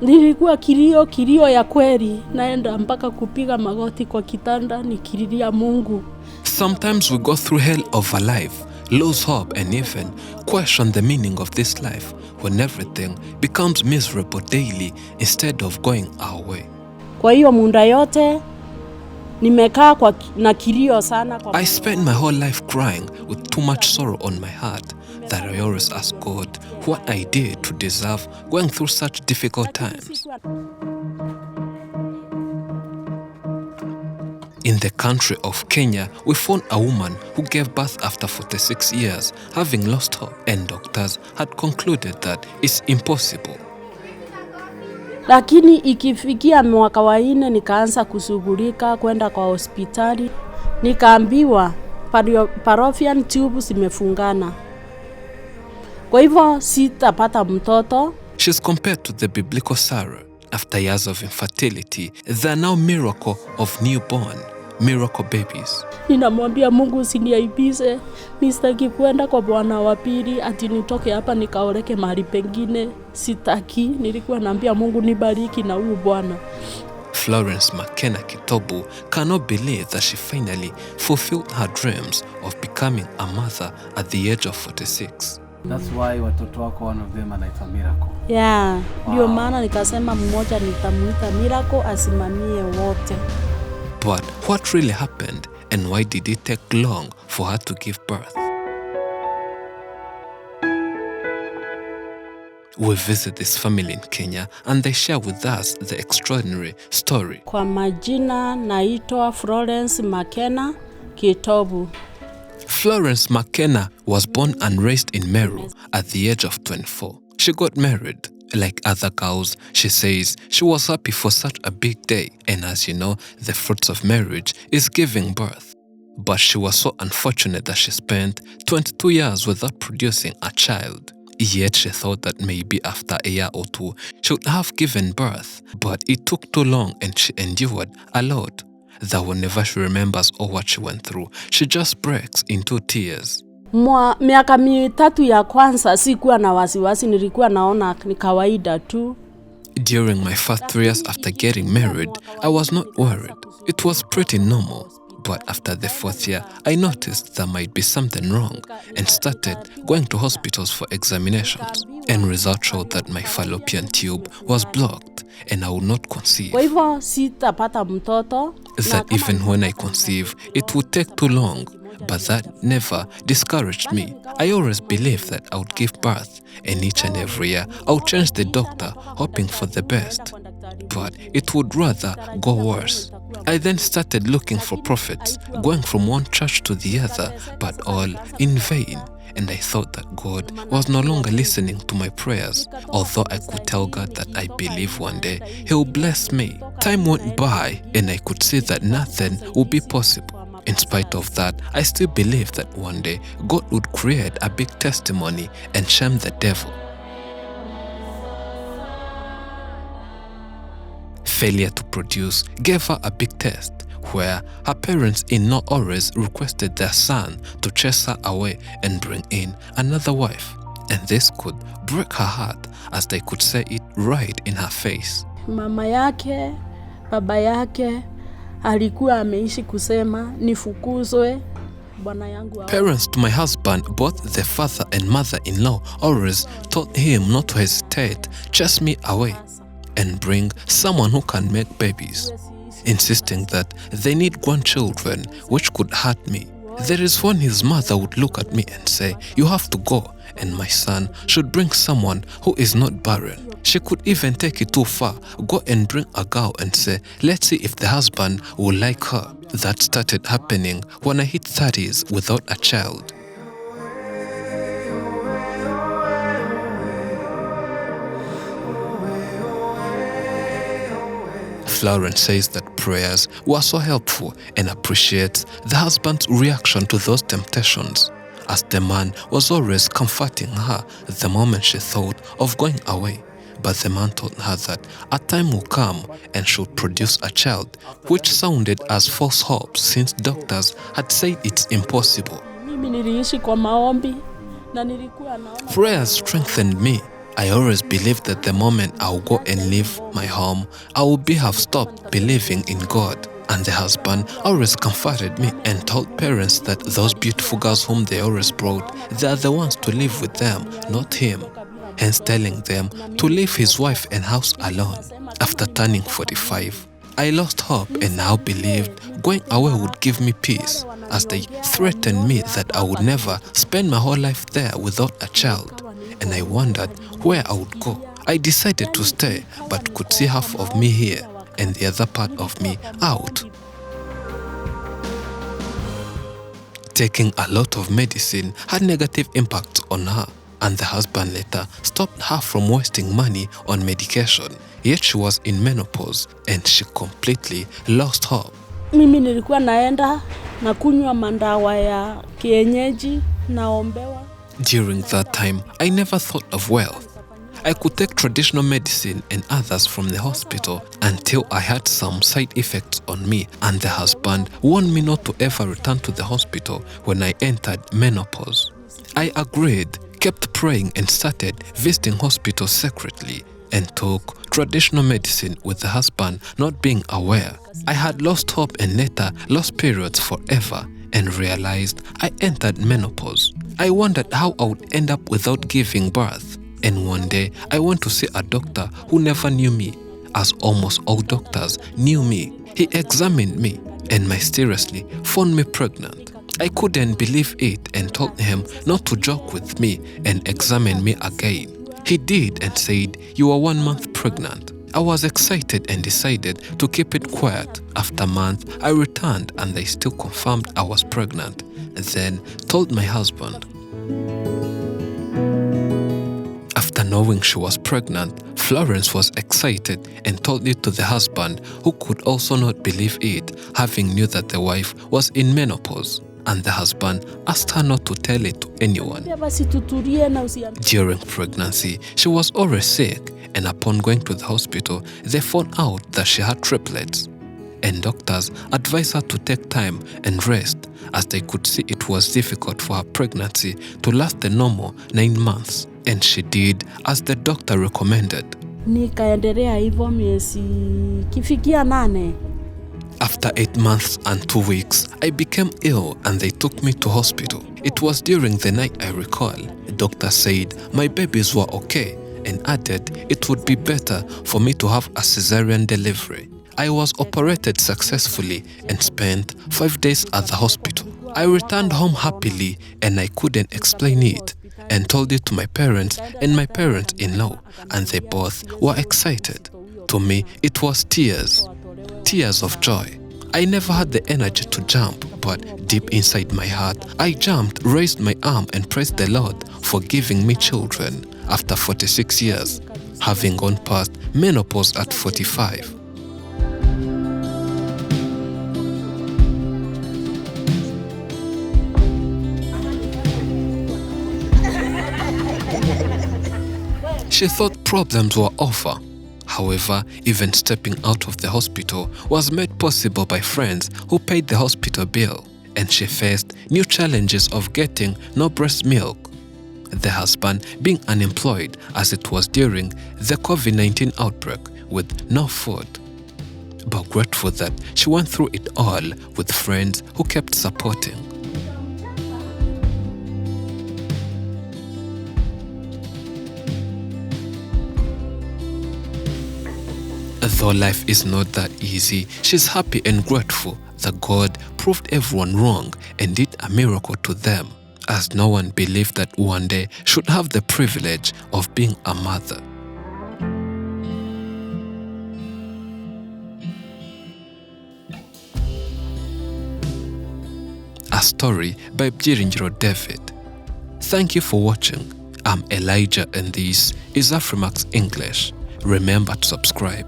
Nilikuwa kilio ya kweli, naenda mpaka kupiga magoti kwa kitanda nikililia Mungu. Sometimes we go through hell of a life, lose hope and even question the meaning of this life when everything becomes miserable daily instead of going our way. Kwa hiyo muda yote nimekaa na kilio sana kwa I spent my whole life crying with too much sorrow on my heart that I always ask God what I did to deserve going through such difficult times. In the country of Kenya, we found a woman who gave birth after 46 years, having lost hope, and doctors had concluded that it's impossible. Lakini ikifikia mwaka wa 4 nikaanza kushughulika kwenda kwa hospitali, nikaambiwa fallopian tube zimefungana. Kwa hivyo sitapata mtoto. She's compared to the biblical Sarah. After years of infertility, there are now miracle of newborn, miracle babies. Ninamwambia Mungu usiniaibishe. Mimi sitaki kwenda kwa bwana wa pili ati nitoke hapa nikaoleke mahali pengine. Sitaki. Nilikuwa naambia Mungu nibariki na huyu bwana. Florence McKenna Kitobu cannot believe that she finally fulfilled her dreams of becoming a mother at the age of 46. That's why watoto wako one of them anaitwa Miracle. Yeah, ndio maana nikasema mmoja nitamuita Miracle asimamie wote. But what really happened and why did it take long for her to give birth? We visit this family in Kenya and they share with us the extraordinary story. Kwa majina naitwa Florence McKenna Kitobu. Florence McKenna was born and raised in Meru at the age of 24. She got married. Like other girls, she says she was happy for such a big day, and as you know, the fruits of marriage is giving birth. But she was so unfortunate that she spent 22 years without producing a child. Yet she thought that maybe after a year or two, she would have given birth. But it took too long and she endured a lot. That whenever she remembers all what she went through, she just breaks into tears. Miaka 3 ya kwanza sikuwa na wasiwasi, nilikuwa naona ni kawaida tu. During my first 3 years after getting married, I was not worried. It was pretty normal. But after the 4th year, I noticed there might be something wrong and started going to hospitals for examinations. And results showed that my fallopian tube was blocked and I would not conceive. Kwa hivyo sitapata mtoto. That even when I conceive, it would take too long. But that never discouraged me. I always believed that I would give birth, and each and every year I would change the doctor, hoping for the best. But it would rather go worse. I then started looking for prophets, going from one church to the other, but all in vain. And I thought that God was no longer listening to my prayers, although I could tell God that I believe one day He will bless me. Time went by and I could see that nothing would be possible. In spite of that, I still believed that one day God would create a big testimony and shame the devil. Failure to produce gave her a big test, where her parents-in-law always requested their son to chase her away and bring in another wife. And this could break her heart, as they could say it right in her face. Mama yake, baba yake, alikuwa ameishi kusema nifukuzwe bwana yangu. Parents to my husband, both the father and mother-in-law, always told him not to hesitate, chase me away and bring someone who can make babies, insisting that they need grandchildren which could hurt me. There is when his mother would look at me and say, "You have to go, and my son should bring someone who is not barren." She could even take it too far, go and bring a girl and say, "Let's see if the husband will like her." That started happening when I hit 30s without a child. Florence says that prayers were so helpful and appreciates the husband's reaction to those temptations, as the man was always comforting her the moment she thought of going away. But the man told her that a time will come and she would produce a child, which sounded as false hopes since doctors had said it's impossible. Prayers strengthened me, I always believed that the moment I'll go and leave my home, I will have stopped believing in God. And the husband always comforted me and told parents that those beautiful girls whom they always brought, they are the ones to live with them, not him. Hence telling them to leave his wife and house alone. After turning 45, I lost hope and now believed going away would give me peace, as they threatened me that I would never spend my whole life there without a child. And I wondered where I would go. I decided to stay, but could see half of me here and the other part of me out. Taking a lot of medicine had negative impacts on her, and the husband later stopped her from wasting money on medication. Yet she was in menopause and she completely lost hope. Mimi nilikuwa naenda na kunywa mandawa ya kienyeji naombewa. During that time, I never thought of wealth. I could take traditional medicine and others from the hospital until I had some side effects on me, and the husband warned me not to ever return to the hospital when I entered menopause. I agreed, kept praying and started visiting hospitals secretly and took traditional medicine with the husband not being aware. I had lost hope and later lost periods forever and realized I entered menopause. I wondered how I would end up without giving birth. And one day, I went to see a doctor who never knew me, as almost all doctors knew me. He examined me and mysteriously found me pregnant. I couldn't believe it and told him not to joke with me and examine me again. He did and said, "You are 1 month pregnant." I was excited and decided to keep it quiet. After a month, I returned and they still confirmed I was pregnant, and then told my husband. After knowing she was pregnant, Florence was excited and told it to the husband, who could also not believe it, having knew that the wife was in menopause. And the husband asked her not to tell it to anyone. During pregnancy, she was always sick, and upon going to the hospital, they found out that she had triplets. And doctors advised her to take time and rest, as they could see it was difficult for her pregnancy to last the normal 9 months. And she did as the doctor recommended. Nikaendelea hivyo miezi kifikia 8. After 8 months and 2 weeks, I became ill and they took me to hospital. It was during the night, I recall. The doctor said my babies were okay and added it would be better for me to have a cesarean delivery. I was operated successfully and spent 5 days at the hospital. I returned home happily and I couldn't explain it, and told it to my parents and my parents-in-law, and they both were excited. To me, it was tears of joy. I never had the energy to jump, but deep inside my heart, I jumped, raised my arm and praised the Lord for giving me children after 46 years, having gone past menopause at 45. She thought problems were over. However, even stepping out of the hospital was made possible by friends who paid the hospital bill, and she faced new challenges of getting no breast milk, the husband being unemployed as it was during the COVID-19 outbreak with no food. But grateful that she went through it all with friends who kept supporting. Though life is not that easy, she's happy and grateful that God proved everyone wrong and did a miracle to them, as no one believed that one day should have the privilege of being a mother. A story by Byiringiro David. Thank you for watching. I'm Elijah and this is Afrimax English. Remember to subscribe.